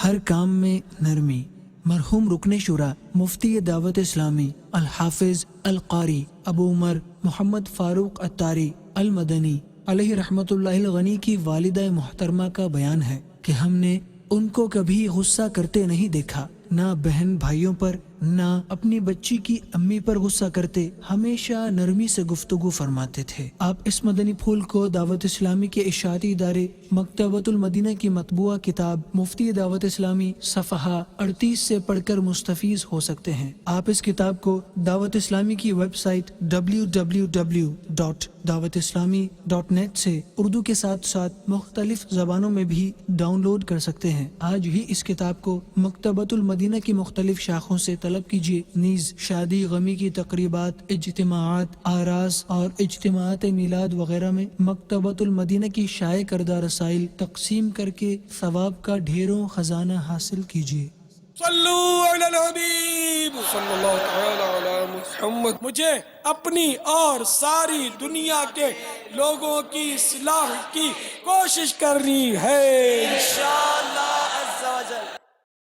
ہر کام میں نرمی۔ مرحوم رکن شورا مفتی دعوت اسلامی الحافظ القاری ابو عمر محمد فاروق عطاری المدنی علیہ رحمت اللہ الغنی کی والدہ محترمہ کا بیان ہے کہ ہم نے ان کو کبھی غصہ کرتے نہیں دیکھا، نہ بہن بھائیوں پر، نہ اپنی بچی کی امی پر غصہ کرتے، ہمیشہ نرمی سے گفتگو فرماتے تھے۔ آپ اس مدنی پھول کو دعوت اسلامی کے اشاعتی ادارے مکتبۃ المدینہ کی مطبوعہ کتاب مفتی دعوت اسلامی صفحہ 38 سے پڑھ کر مستفیض ہو سکتے ہیں۔ آپ اس کتاب کو دعوت اسلامی کی ویب سائٹ www.dawatislami.net سے اردو کے ساتھ ساتھ مختلف زبانوں میں بھی ڈاؤن لوڈ کر سکتے ہیں۔ آج ہی اس کتاب کو مکتبۃ المدینہ کی مختلف شاخوں سے طلب کیجیے، نیز شادی غمی کی تقریبات، اجتماعات، آراس اور اجتماعات میلاد وغیرہ میں مکتبۃ المدینہ کی شائع کردہ رسائل تقسیم کر کے ثواب کا ڈھیروں خزانہ حاصل کیجیے۔ صلو علی الحبیب صلی اللہ تعالی علی محمد۔ مجھے اپنی اور ساری دنیا کے لوگوں کی اصلاح کی کوشش کرنی ہے۔